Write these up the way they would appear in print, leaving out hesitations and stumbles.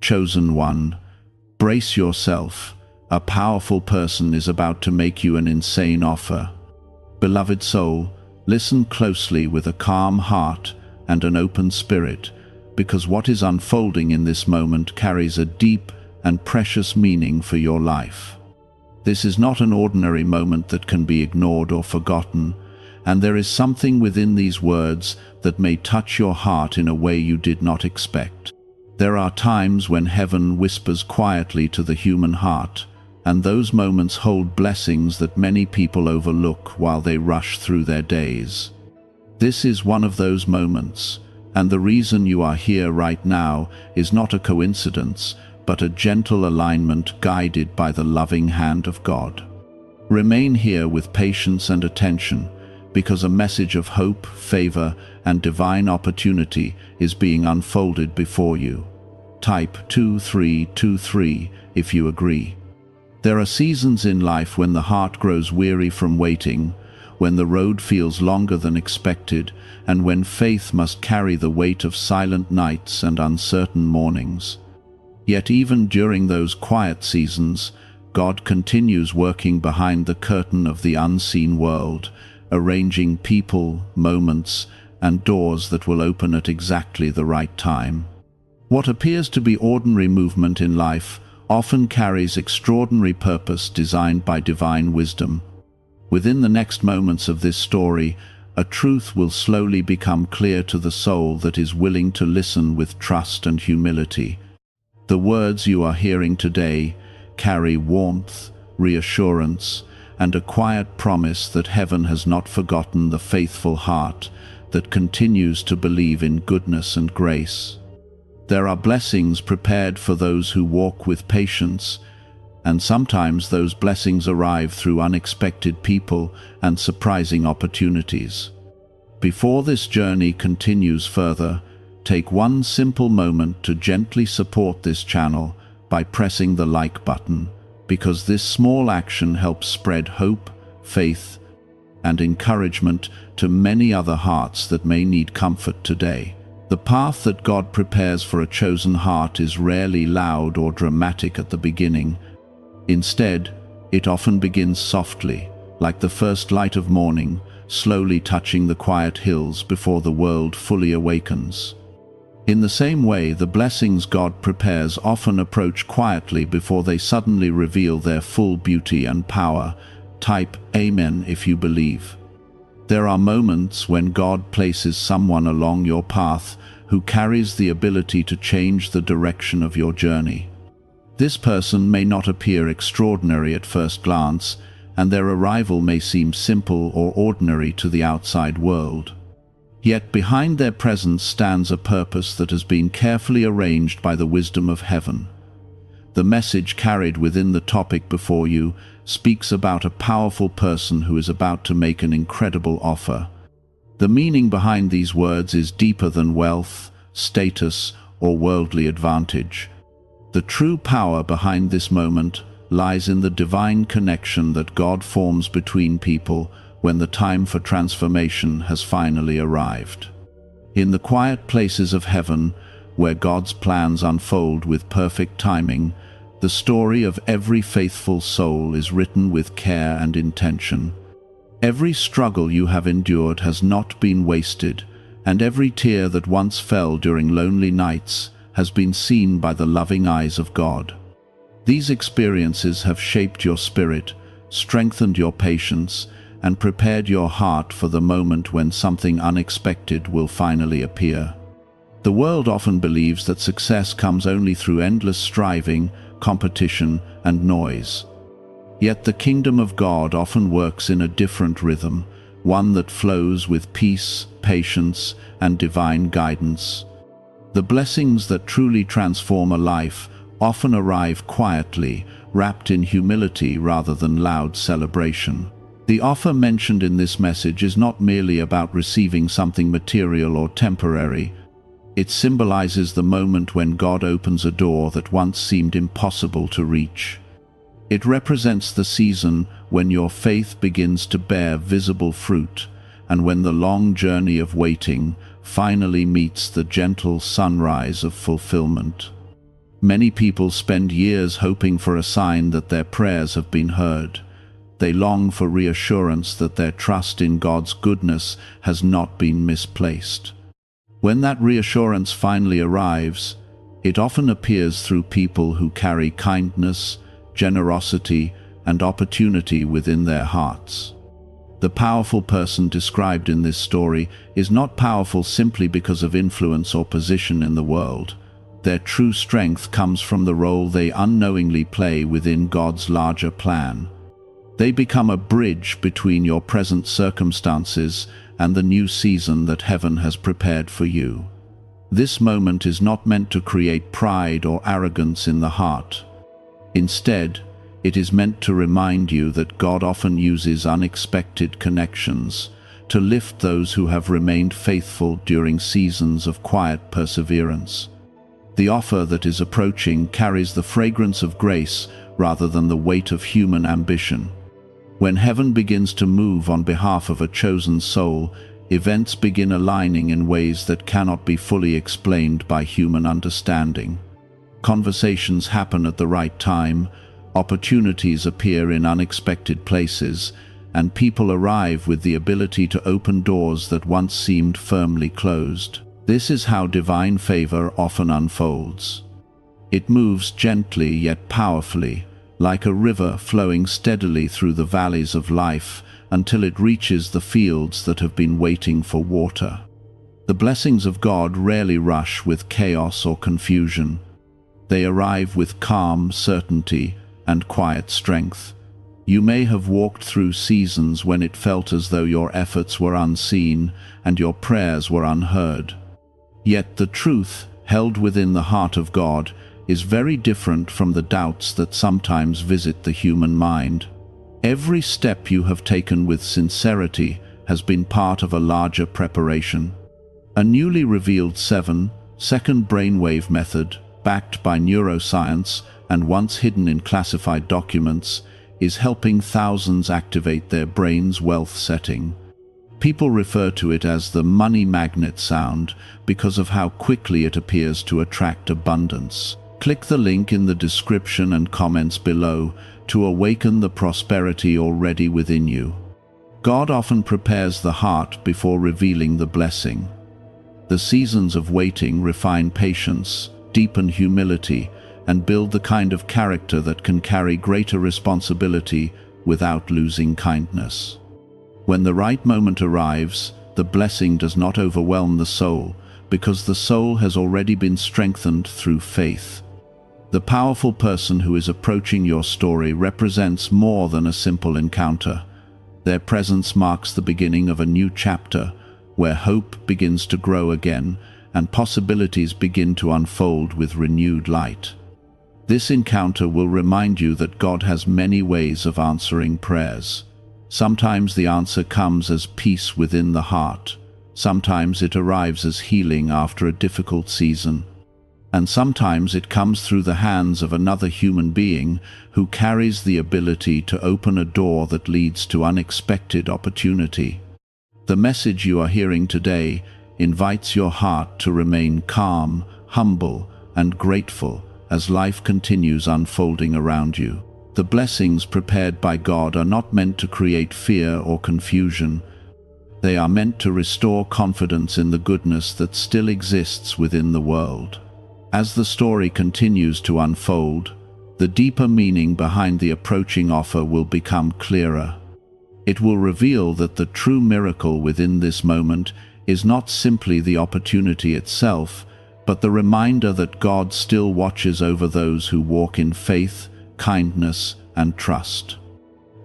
chosen one, brace yourself. A powerful person is about to make you an insane offer. Beloved soul, listen closely with a calm heart and an open spirit, because what is unfolding in this moment carries a deep and precious meaning for your life. This is not an ordinary moment that can be ignored or forgotten, and there is something within these words that may touch your heart in a way you did not expect. There are times when heaven whispers quietly to the human heart, and those moments hold blessings that many people overlook while they rush through their days. This is one of those moments, and the reason you are here right now is not a coincidence, but a gentle alignment guided by the loving hand of God. Remain here with patience and attention, because a message of hope, favor, and divine opportunity is being unfolded before you. Type 2323 if you agree. There are seasons in life when the heart grows weary from waiting, when the road feels longer than expected, and when faith must carry the weight of silent nights and uncertain mornings. Yet even during those quiet seasons, God continues working behind the curtain of the unseen world, arranging people, moments, and doors that will open at exactly the right time. What appears to be ordinary movement in life often carries extraordinary purpose designed by divine wisdom. Within the next moments of this story, a truth will slowly become clear to the soul that is willing to listen with trust and humility. The words you are hearing today carry warmth, reassurance, and a quiet promise that heaven has not forgotten the faithful heart that continues to believe in goodness and grace. There are blessings prepared for those who walk with patience, and sometimes those blessings arrive through unexpected people and surprising opportunities. Before this journey continues further, take one simple moment to gently support this channel by pressing the like button, because this small action helps spread hope, faith, and encouragement to many other hearts that may need comfort today. The path that God prepares for a chosen heart is rarely loud or dramatic at the beginning. Instead, it often begins softly, like the first light of morning, slowly touching the quiet hills before the world fully awakens. In the same way, the blessings God prepares often approach quietly before they suddenly reveal their full beauty and power. Type Amen if you believe. There are moments when God places someone along your path who carries the ability to change the direction of your journey. This person may not appear extraordinary at first glance, and their arrival may seem simple or ordinary to the outside world. Yet behind their presence stands a purpose that has been carefully arranged by the wisdom of heaven. The message carried within the topic before you speaks about a powerful person who is about to make an incredible offer. The meaning behind these words is deeper than wealth, status, or worldly advantage. The true power behind this moment lies in the divine connection that God forms between people when the time for transformation has finally arrived. In the quiet places of heaven, where God's plans unfold with perfect timing, the story of every faithful soul is written with care and intention. Every struggle you have endured has not been wasted, and every tear that once fell during lonely nights has been seen by the loving eyes of God. These experiences have shaped your spirit, strengthened your patience, and prepared your heart for the moment when something unexpected will finally appear. The world often believes that success comes only through endless striving, competition, and noise. Yet the kingdom of God often works in a different rhythm, one that flows with peace, patience, and divine guidance. The blessings that truly transform a life often arrive quietly, wrapped in humility rather than loud celebration. The offer mentioned in this message is not merely about receiving something material or temporary. It symbolizes the moment when God opens a door that once seemed impossible to reach. It represents the season when your faith begins to bear visible fruit, and when the long journey of waiting finally meets the gentle sunrise of fulfillment. Many people spend years hoping for a sign that their prayers have been heard. They long for reassurance that their trust in God's goodness has not been misplaced. When that reassurance finally arrives, it often appears through people who carry kindness, generosity, and opportunity within their hearts. The powerful person described in this story is not powerful simply because of influence or position in the world. Their true strength comes from the role they unknowingly play within God's larger plan. They become a bridge between your present circumstances and the new season that heaven has prepared for you. This moment is not meant to create pride or arrogance in the heart. Instead, it is meant to remind you that God often uses unexpected connections to lift those who have remained faithful during seasons of quiet perseverance. The offer that is approaching carries the fragrance of grace rather than the weight of human ambition. When heaven begins to move on behalf of a chosen soul, events begin aligning in ways that cannot be fully explained by human understanding. Conversations happen at the right time, opportunities appear in unexpected places, and people arrive with the ability to open doors that once seemed firmly closed. This is how divine favor often unfolds. It moves gently yet powerfully, like a river flowing steadily through the valleys of life until it reaches the fields that have been waiting for water. The blessings of God rarely rush with chaos or confusion. They arrive with calm certainty and quiet strength. You may have walked through seasons when it felt as though your efforts were unseen and your prayers were unheard. Yet the truth, held within the heart of God, is very different from the doubts that sometimes visit the human mind. Every step you have taken with sincerity has been part of a larger preparation. A newly revealed 7-second brainwave method, backed by neuroscience and once hidden in classified documents, is helping thousands activate their brain's wealth setting. People refer to it as the money magnet sound because of how quickly it appears to attract abundance. Click the link in the description and comments below to awaken the prosperity already within you. God often prepares the heart before revealing the blessing. The seasons of waiting refine patience, deepen humility, and build the kind of character that can carry greater responsibility without losing kindness. When the right moment arrives, the blessing does not overwhelm the soul, because the soul has already been strengthened through faith. The powerful person who is approaching your story represents more than a simple encounter. Their presence marks the beginning of a new chapter, where hope begins to grow again and possibilities begin to unfold with renewed light. This encounter will remind you that God has many ways of answering prayers. Sometimes the answer comes as peace within the heart. Sometimes it arrives as healing after a difficult season. And sometimes it comes through the hands of another human being who carries the ability to open a door that leads to unexpected opportunity. The message you are hearing today invites your heart to remain calm, humble, and grateful as life continues unfolding around you. The blessings prepared by God are not meant to create fear or confusion. They are meant to restore confidence in the goodness that still exists within the world. As the story continues to unfold, the deeper meaning behind the approaching offer will become clearer. It will reveal that the true miracle within this moment is not simply the opportunity itself, but the reminder that God still watches over those who walk in faith, kindness, and trust.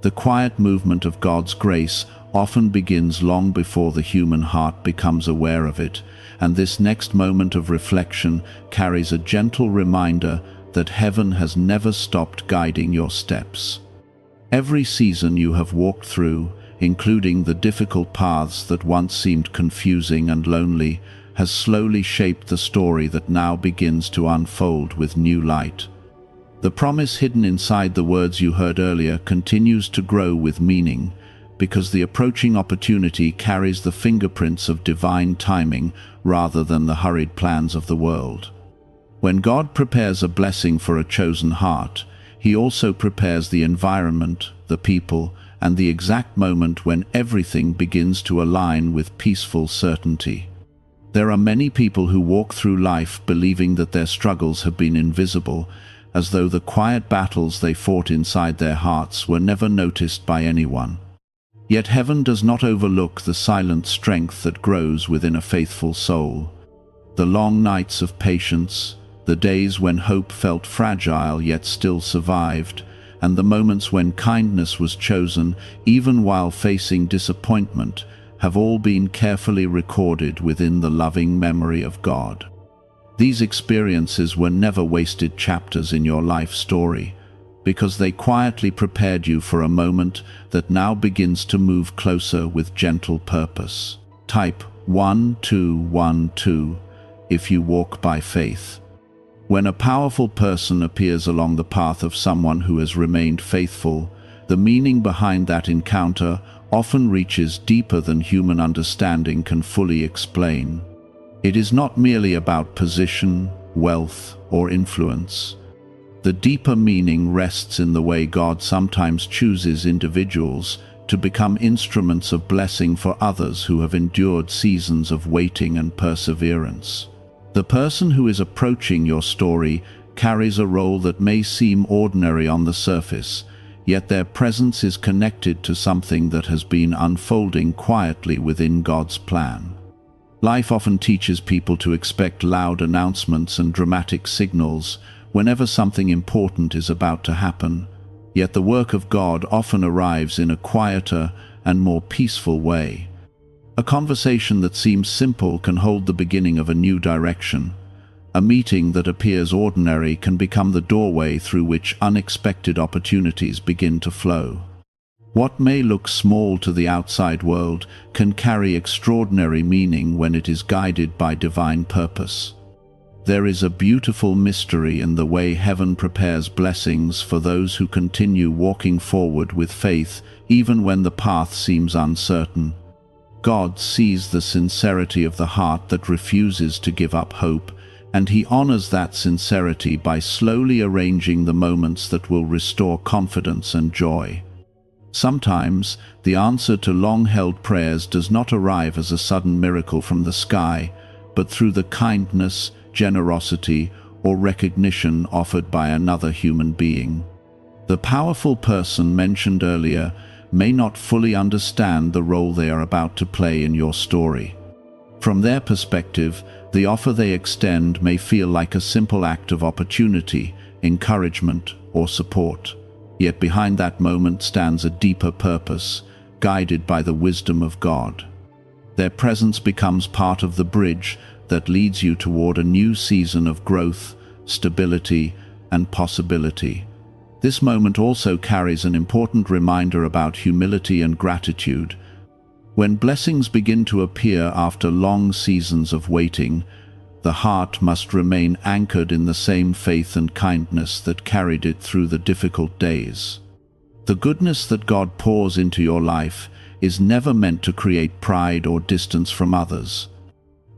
The quiet movement of God's grace often begins long before the human heart becomes aware of it, and this next moment of reflection carries a gentle reminder that heaven has never stopped guiding your steps. Every season you have walked through, including the difficult paths that once seemed confusing and lonely, has slowly shaped the story that now begins to unfold with new light. The promise hidden inside the words you heard earlier continues to grow with meaning, because the approaching opportunity carries the fingerprints of divine timing rather than the hurried plans of the world. When God prepares a blessing for a chosen heart, He also prepares the environment, the people, and the exact moment when everything begins to align with peaceful certainty. There are many people who walk through life believing that their struggles have been invisible, as though the quiet battles they fought inside their hearts were never noticed by anyone. Yet heaven does not overlook the silent strength that grows within a faithful soul. The long nights of patience, the days when hope felt fragile yet still survived, and the moments when kindness was chosen even while facing disappointment, have all been carefully recorded within the loving memory of God. These experiences were never wasted chapters in your life story, because they quietly prepared you for a moment that now begins to move closer with gentle purpose. Type 1212 if you walk by faith. When a powerful person appears along the path of someone who has remained faithful, the meaning behind that encounter often reaches deeper than human understanding can fully explain. It is not merely about position, wealth, or influence. The deeper meaning rests in the way God sometimes chooses individuals to become instruments of blessing for others who have endured seasons of waiting and perseverance. The person who is approaching your story carries a role that may seem ordinary on the surface, yet their presence is connected to something that has been unfolding quietly within God's plan. Life often teaches people to expect loud announcements and dramatic signals whenever something important is about to happen, yet the work of God often arrives in a quieter and more peaceful way. A conversation that seems simple can hold the beginning of a new direction. A meeting that appears ordinary can become the doorway through which unexpected opportunities begin to flow. What may look small to the outside world can carry extraordinary meaning when it is guided by divine purpose. There is a beautiful mystery in the way heaven prepares blessings for those who continue walking forward with faith even when the path seems uncertain. God sees the sincerity of the heart that refuses to give up hope, and He honors that sincerity by slowly arranging the moments that will restore confidence and joy. Sometimes, the answer to long-held prayers does not arrive as a sudden miracle from the sky, but through the kindness, generosity, or recognition offered by another human being. The powerful person mentioned earlier may not fully understand the role they are about to play in your story. From their perspective, the offer they extend may feel like a simple act of opportunity, encouragement, or support. Yet behind that moment stands a deeper purpose, guided by the wisdom of God. Their presence becomes part of the bridge that leads you toward a new season of growth, stability, and possibility. This moment also carries an important reminder about humility and gratitude. When blessings begin to appear after long seasons of waiting, the heart must remain anchored in the same faith and kindness that carried it through the difficult days. The goodness that God pours into your life is never meant to create pride or distance from others.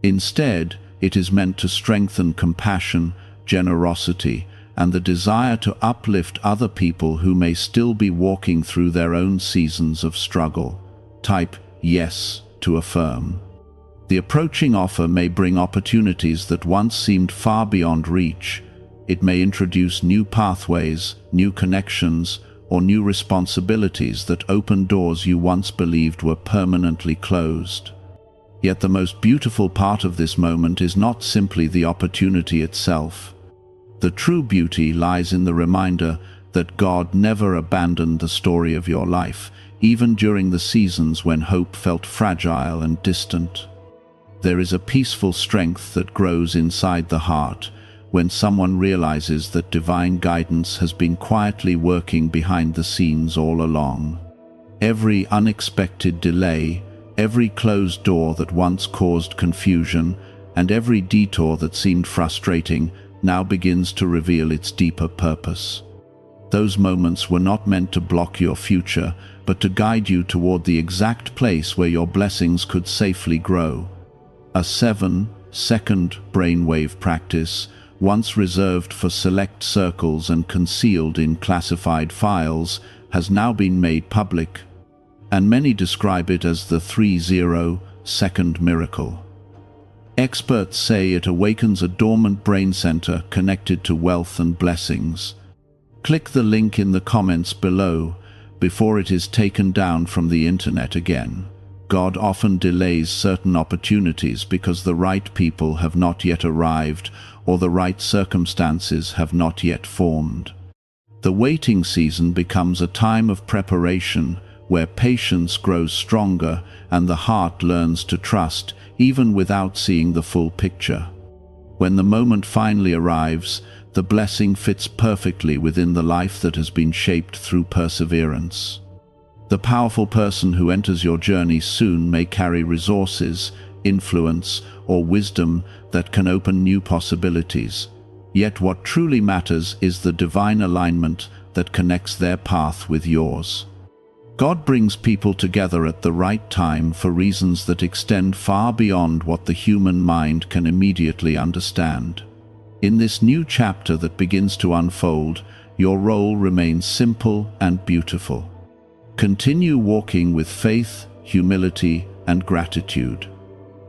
Instead, it is meant to strengthen compassion, generosity, and the desire to uplift other people who may still be walking through their own seasons of struggle. Type yes to affirm. The approaching offer may bring opportunities that once seemed far beyond reach. It may introduce new pathways, new connections, or new responsibilities that open doors you once believed were permanently closed. Yet the most beautiful part of this moment is not simply the opportunity itself. The true beauty lies in the reminder that God never abandoned the story of your life, even during the seasons when hope felt fragile and distant. There is a peaceful strength that grows inside the heart when someone realizes that divine guidance has been quietly working behind the scenes all along. Every unexpected delay, every closed door that once caused confusion, and every detour that seemed frustrating now begins to reveal its deeper purpose. Those moments were not meant to block your future, but to guide you toward the exact place where your blessings could safely grow. A 7-second brainwave practice, once reserved for select circles and concealed in classified files, has now been made public, and many describe it as the 30-second miracle. Experts say it awakens a dormant brain center connected to wealth and blessings. Click the link in the comments below before it is taken down from the internet again. God often delays certain opportunities because the right people have not yet arrived or the right circumstances have not yet formed. The waiting season becomes a time of preparation where patience grows stronger and the heart learns to trust even without seeing the full picture. When the moment finally arrives, the blessing fits perfectly within the life that has been shaped through perseverance. The powerful person who enters your journey soon may carry resources, influence, or wisdom that can open new possibilities. Yet what truly matters is the divine alignment that connects their path with yours. God brings people together at the right time for reasons that extend far beyond what the human mind can immediately understand. In this new chapter that begins to unfold, your role remains simple and beautiful. Continue walking with faith, humility, and gratitude.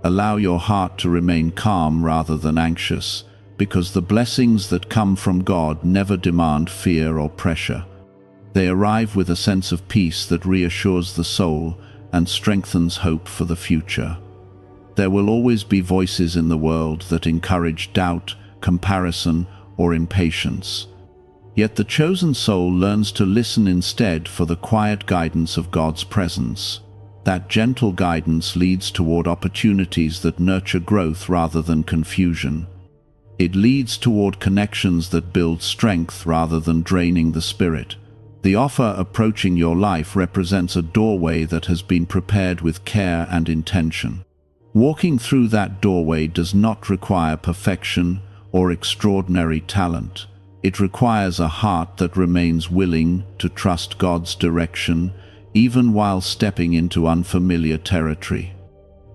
Allow your heart to remain calm rather than anxious, because the blessings that come from God never demand fear or pressure. They arrive with a sense of peace that reassures the soul and strengthens hope for the future. There will always be voices in the world that encourage doubt, comparison, or impatience. Yet the chosen soul learns to listen instead for the quiet guidance of God's presence. That gentle guidance leads toward opportunities that nurture growth rather than confusion. It leads toward connections that build strength rather than draining the spirit. The offer approaching your life represents a doorway that has been prepared with care and intention. Walking through that doorway does not require perfection or extraordinary talent. It requires a heart that remains willing to trust God's direction, even while stepping into unfamiliar territory.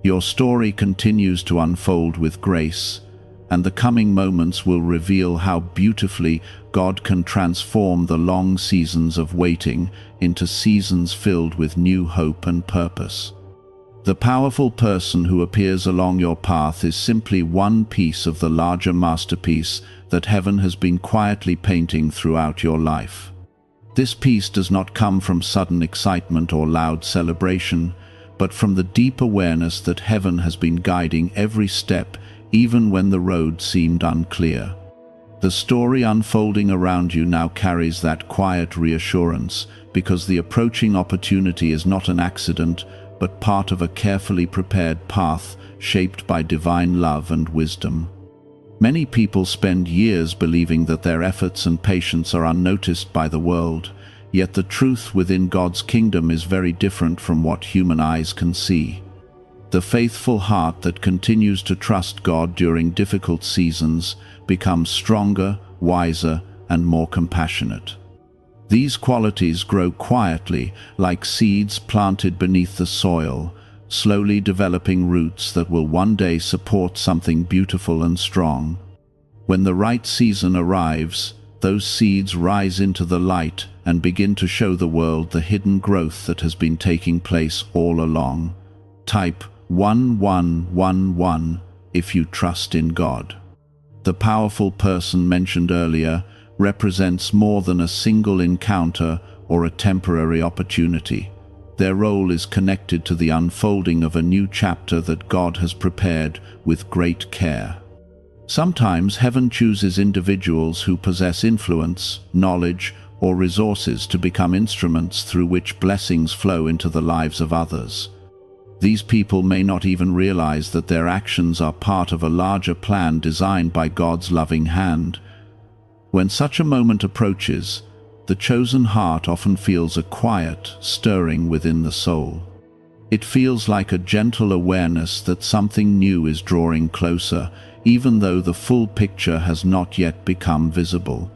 Your story continues to unfold with grace, and the coming moments will reveal how beautifully God can transform the long seasons of waiting into seasons filled with new hope and purpose. The powerful person who appears along your path is simply one piece of the larger masterpiece that heaven has been quietly painting throughout your life. This piece does not come from sudden excitement or loud celebration, but from the deep awareness that heaven has been guiding every step, even when the road seemed unclear. The story unfolding around you now carries that quiet reassurance, because the approaching opportunity is not an accident, but part of a carefully prepared path shaped by divine love and wisdom. Many people spend years believing that their efforts and patience are unnoticed by the world, yet the truth within God's kingdom is very different from what human eyes can see. The faithful heart that continues to trust God during difficult seasons becomes stronger, wiser, and more compassionate. These qualities grow quietly, like seeds planted beneath the soil, slowly developing roots that will one day support something beautiful and strong. When the right season arrives, those seeds rise into the light and begin to show the world the hidden growth that has been taking place all along. Type 1111 if you trust in God. The powerful person mentioned earlier represents more than a single encounter or a temporary opportunity. Their role is connected to the unfolding of a new chapter that God has prepared with great care. Sometimes heaven chooses individuals who possess influence, knowledge, or resources to become instruments through which blessings flow into the lives of others. These people may not even realize that their actions are part of a larger plan designed by God's loving hand. When such a moment approaches, the chosen heart often feels a quiet stirring within the soul. It feels like a gentle awareness that something new is drawing closer, even though the full picture has not yet become visible.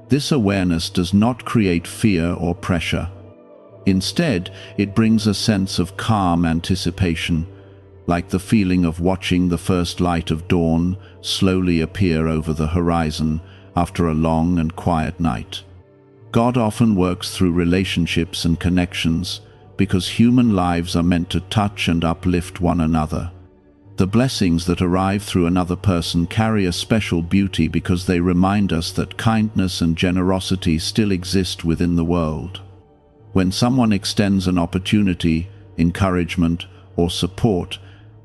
This awareness does not create fear or pressure. Instead, it brings a sense of calm anticipation, like the feeling of watching the first light of dawn slowly appear over the horizon after a long and quiet night. God often works through relationships and connections because human lives are meant to touch and uplift one another. The blessings that arrive through another person carry a special beauty because they remind us that kindness and generosity still exist within the world. When someone extends an opportunity, encouragement, or support,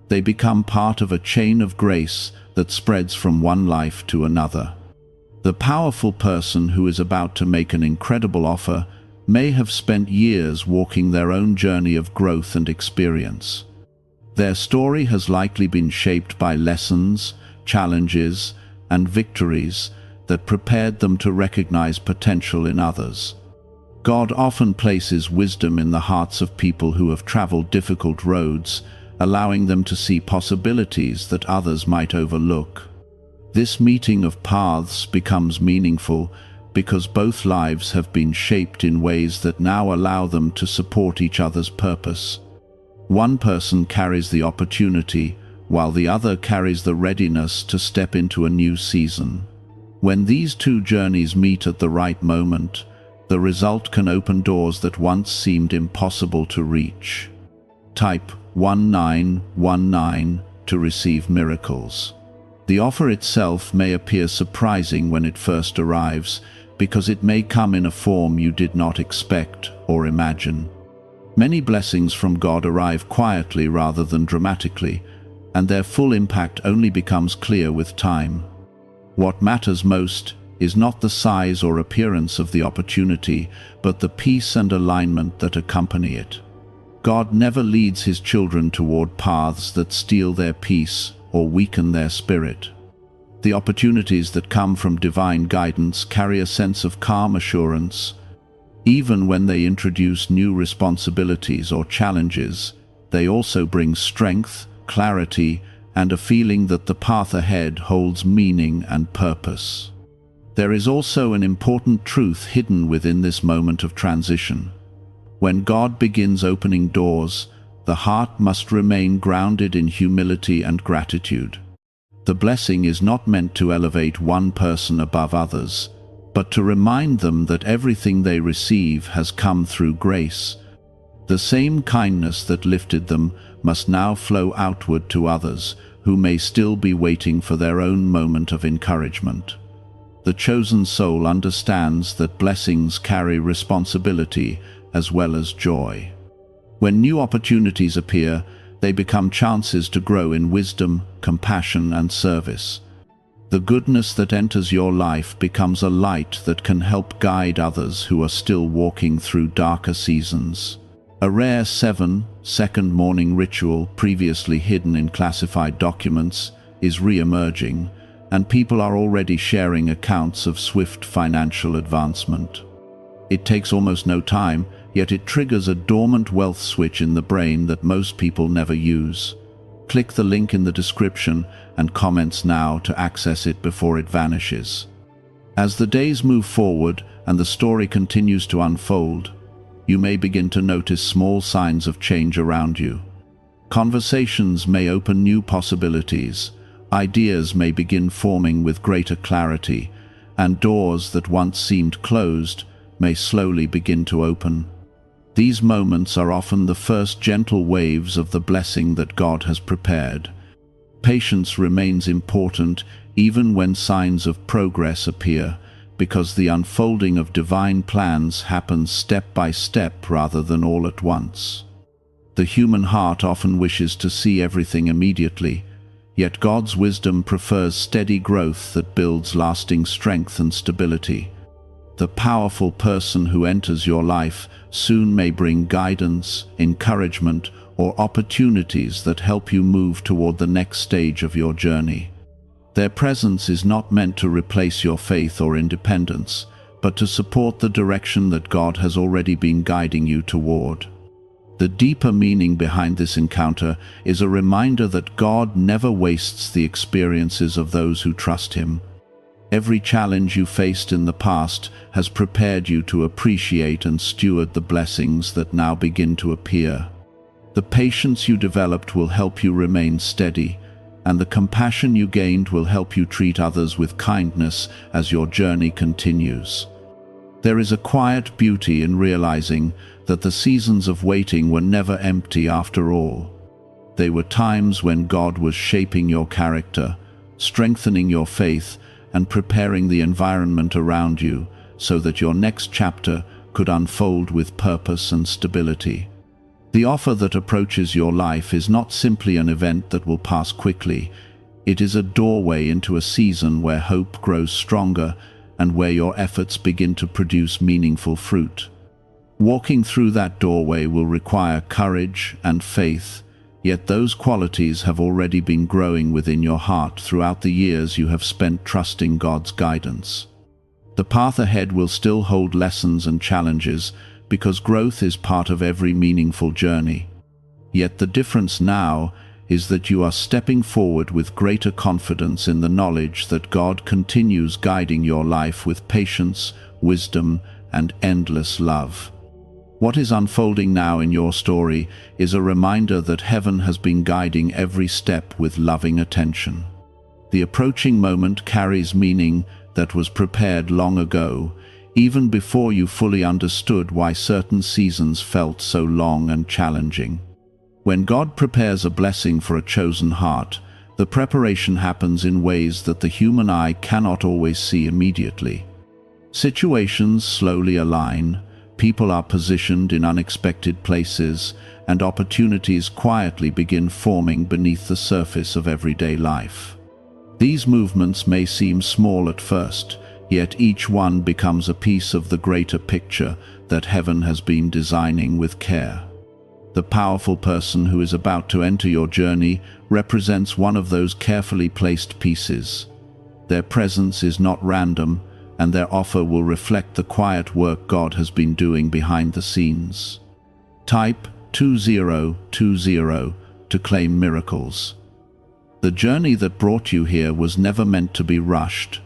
they become part of a chain of grace that spreads from one life to another. The powerful person who is about to make an incredible offer may have spent years walking their own journey of growth and experience. Their story has likely been shaped by lessons, challenges, and victories that prepared them to recognize potential in others. God often places wisdom in the hearts of people who have traveled difficult roads, allowing them to see possibilities that others might overlook. This meeting of paths becomes meaningful because both lives have been shaped in ways that now allow them to support each other's purpose. One person carries the opportunity, while the other carries the readiness to step into a new season. When these two journeys meet at the right moment, the result can open doors that once seemed impossible to reach. Type 1919 to receive miracles. The offer itself may appear surprising when it first arrives, because it may come in a form you did not expect or imagine. Many blessings from God arrive quietly rather than dramatically, and their full impact only becomes clear with time. What matters most is not the size or appearance of the opportunity, but the peace and alignment that accompany it. God never leads his children toward paths that steal their peace or weaken their spirit. The opportunities that come from divine guidance carry a sense of calm assurance. Even when they introduce new responsibilities or challenges, they also bring strength, clarity, and a feeling that the path ahead holds meaning and purpose. There is also an important truth hidden within this moment of transition. When God begins opening doors, the heart must remain grounded in humility and gratitude. The blessing is not meant to elevate one person above others, but to remind them that everything they receive has come through grace. The same kindness that lifted them must now flow outward to others who may still be waiting for their own moment of encouragement. The chosen soul understands that blessings carry responsibility as well as joy. When new opportunities appear, they become chances to grow in wisdom, compassion, and service. The goodness that enters your life becomes a light that can help guide others who are still walking through darker seasons. A rare 7-second morning ritual previously hidden in classified documents is re-emerging, and people are already sharing accounts of swift financial advancement. It takes almost no time, yet it triggers a dormant wealth switch in the brain that most people never use. Click the link in the description and comments now to access it before it vanishes. As the days move forward and the story continues to unfold, you may begin to notice small signs of change around you. Conversations may open new possibilities, ideas may begin forming with greater clarity, and doors that once seemed closed may slowly begin to open. These moments are often the first gentle waves of the blessing that God has prepared. Patience remains important even when signs of progress appear, because the unfolding of divine plans happens step by step rather than all at once. The human heart often wishes to see everything immediately, yet God's wisdom prefers steady growth that builds lasting strength and stability. The powerful person who enters your life soon may bring guidance, encouragement, or opportunities that help you move toward the next stage of your journey. Their presence is not meant to replace your faith or independence, but to support the direction that God has already been guiding you toward. The deeper meaning behind this encounter is a reminder that God never wastes the experiences of those who trust Him. Every challenge you faced in the past has prepared you to appreciate and steward the blessings that now begin to appear. The patience you developed will help you remain steady, and the compassion you gained will help you treat others with kindness as your journey continues. There is a quiet beauty in realizing that the seasons of waiting were never empty after all. They were times when God was shaping your character, strengthening your faith, and preparing the environment around you so that your next chapter could unfold with purpose and stability. The offer that approaches your life is not simply an event that will pass quickly. It is a doorway into a season where hope grows stronger and where your efforts begin to produce meaningful fruit. Walking through that doorway will require courage and faith, yet those qualities have already been growing within your heart throughout the years you have spent trusting God's guidance. The path ahead will still hold lessons and challenges, because growth is part of every meaningful journey. Yet the difference now is that you are stepping forward with greater confidence in the knowledge that God continues guiding your life with patience, wisdom, and endless love. What is unfolding now in your story is a reminder that heaven has been guiding every step with loving attention. The approaching moment carries meaning that was prepared long ago, even before you fully understood why certain seasons felt so long and challenging. When God prepares a blessing for a chosen heart, the preparation happens in ways that the human eye cannot always see immediately. Situations slowly align, people are positioned in unexpected places, and opportunities quietly begin forming beneath the surface of everyday life. These movements may seem small at first, yet each one becomes a piece of the greater picture that heaven has been designing with care. The powerful person who is about to enter your journey represents one of those carefully placed pieces. Their presence is not random, and their offer will reflect the quiet work God has been doing behind the scenes. Type 2020 to claim miracles. The journey that brought you here was never meant to be rushed.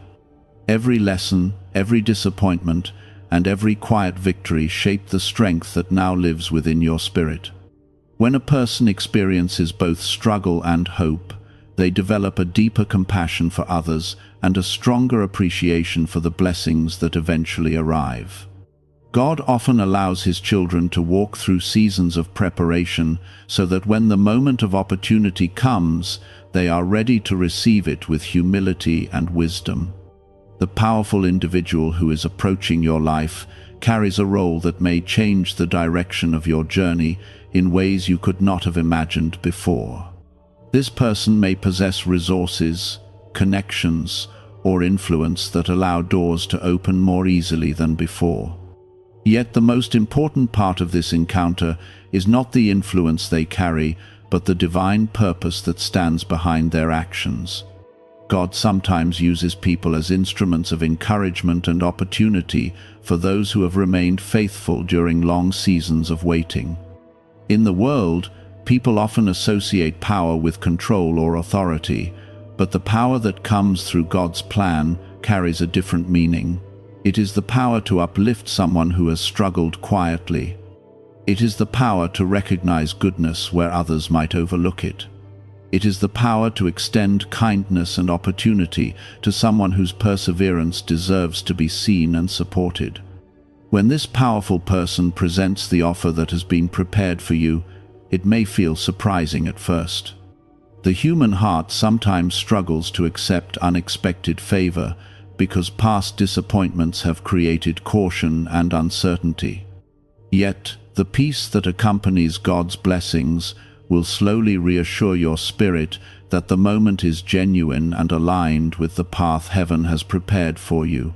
Every lesson, every disappointment, and every quiet victory shaped the strength that now lives within your spirit. When a person experiences both struggle and hope, they develop a deeper compassion for others and a stronger appreciation for the blessings that eventually arrive. God often allows His children to walk through seasons of preparation so that when the moment of opportunity comes, they are ready to receive it with humility and wisdom. The powerful individual who is approaching your life carries a role that may change the direction of your journey in ways you could not have imagined before. This person may possess resources, connections, or influence that allow doors to open more easily than before. Yet the most important part of this encounter is not the influence they carry, but the divine purpose that stands behind their actions. God sometimes uses people as instruments of encouragement and opportunity for those who have remained faithful during long seasons of waiting. In the world, people often associate power with control or authority, but the power that comes through God's plan carries a different meaning. It is the power to uplift someone who has struggled quietly. It is the power to recognize goodness where others might overlook it. It is the power to extend kindness and opportunity to someone whose perseverance deserves to be seen and supported. When this powerful person presents the offer that has been prepared for you, it may feel surprising at first. The human heart sometimes struggles to accept unexpected favor because past disappointments have created caution and uncertainty. Yet, the peace that accompanies God's blessings will slowly reassure your spirit that the moment is genuine and aligned with the path heaven has prepared for you.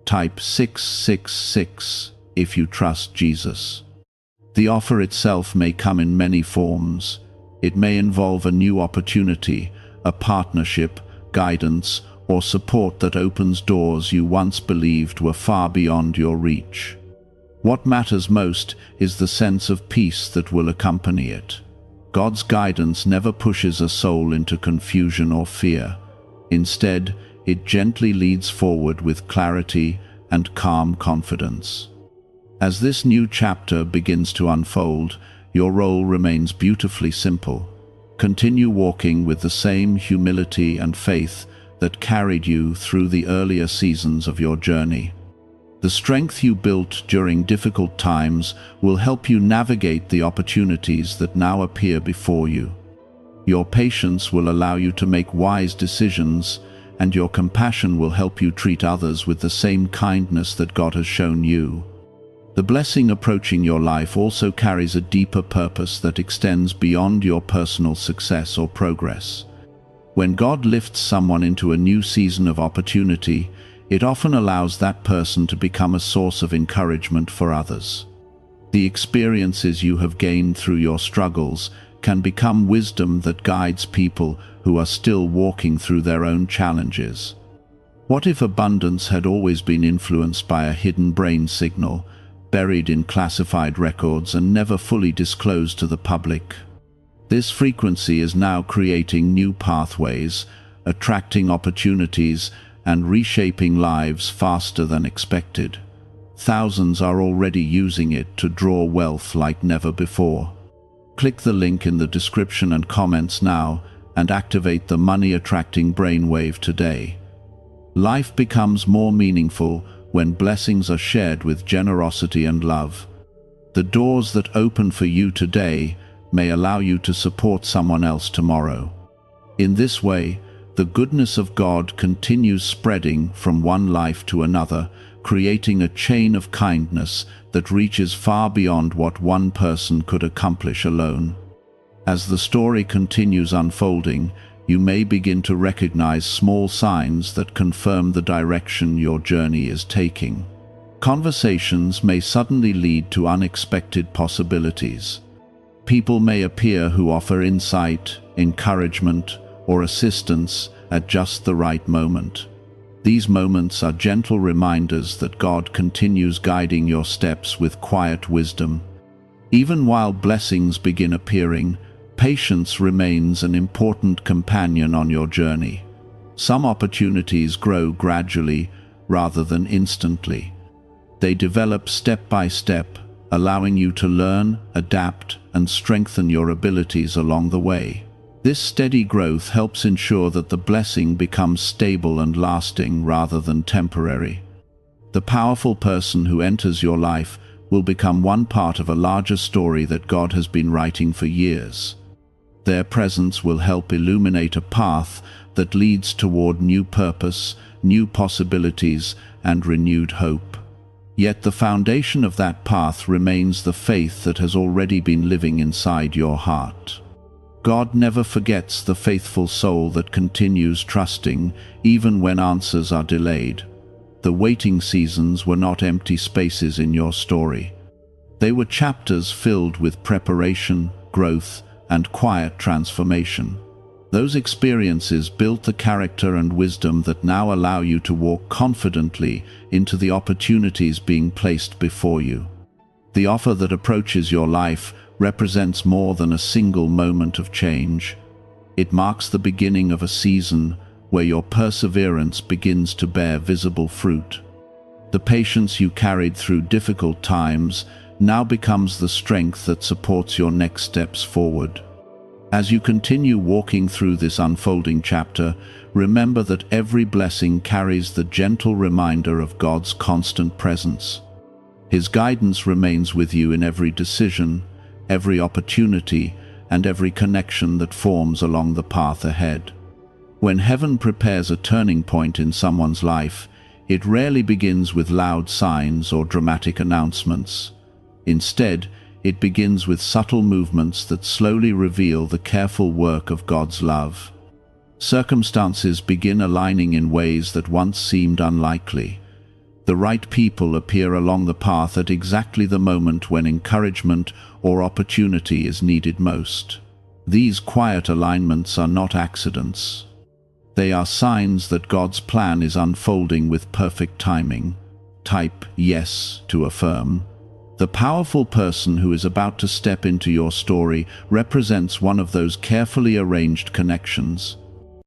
Type 666 if you trust Jesus. The offer itself may come in many forms. It may involve a new opportunity, a partnership, guidance, or support that opens doors you once believed were far beyond your reach. What matters most is the sense of peace that will accompany it. God's guidance never pushes a soul into confusion or fear. Instead, it gently leads forward with clarity and calm confidence. As this new chapter begins to unfold, your role remains beautifully simple. Continue walking with the same humility and faith that carried you through the earlier seasons of your journey. The strength you built during difficult times will help you navigate the opportunities that now appear before you. Your patience will allow you to make wise decisions, and your compassion will help you treat others with the same kindness that God has shown you. The blessing approaching your life also carries a deeper purpose that extends beyond your personal success or progress. When God lifts someone into a new season of opportunity, it often allows that person to become a source of encouragement for others. The experiences you have gained through your struggles can become wisdom that guides people who are still walking through their own challenges. What if abundance had always been influenced by a hidden brain signal, buried in classified records and never fully disclosed to the public? This frequency is now creating new pathways, attracting opportunities, and reshaping lives faster than expected. Thousands are already using it to draw wealth like never before. Click the link in the description and comments now and activate the money-attracting brainwave today. Life becomes more meaningful when blessings are shared with generosity and love. The doors that open for you today may allow you to support someone else tomorrow. In this way, the goodness of God continues spreading from one life to another, creating a chain of kindness that reaches far beyond what one person could accomplish alone. As the story continues unfolding, you may begin to recognize small signs that confirm the direction your journey is taking. Conversations may suddenly lead to unexpected possibilities. People may appear who offer insight, encouragement, or assistance at just the right moment. These moments are gentle reminders that God continues guiding your steps with quiet wisdom. Even while blessings begin appearing, patience remains an important companion on your journey. Some opportunities grow gradually rather than instantly. They develop step by step, allowing you to learn, adapt, and strengthen your abilities along the way. This steady growth helps ensure that the blessing becomes stable and lasting rather than temporary. The powerful person who enters your life will become one part of a larger story that God has been writing for years. Their presence will help illuminate a path that leads toward new purpose, new possibilities, and renewed hope. Yet the foundation of that path remains the faith that has already been living inside your heart. God never forgets the faithful soul that continues trusting even when answers are delayed. The waiting seasons were not empty spaces in your story. They were chapters filled with preparation, growth, and quiet transformation. Those experiences built the character and wisdom that now allow you to walk confidently into the opportunities being placed before you. The offer that approaches your life represents more than a single moment of change. It marks the beginning of a season where your perseverance begins to bear visible fruit. The patience you carried through difficult times now becomes the strength that supports your next steps forward. As you continue walking through this unfolding chapter, remember that every blessing carries the gentle reminder of God's constant presence. His guidance remains with you in every decision, every opportunity, and every connection that forms along the path ahead. When heaven prepares a turning point in someone's life, it rarely begins with loud signs or dramatic announcements. Instead, it begins with subtle movements that slowly reveal the careful work of God's love. Circumstances begin aligning in ways that once seemed unlikely. The right people appear along the path at exactly the moment when encouragement or opportunity is needed most. These quiet alignments are not accidents. They are signs that God's plan is unfolding with perfect timing. Type yes to affirm. The powerful person who is about to step into your story represents one of those carefully arranged connections.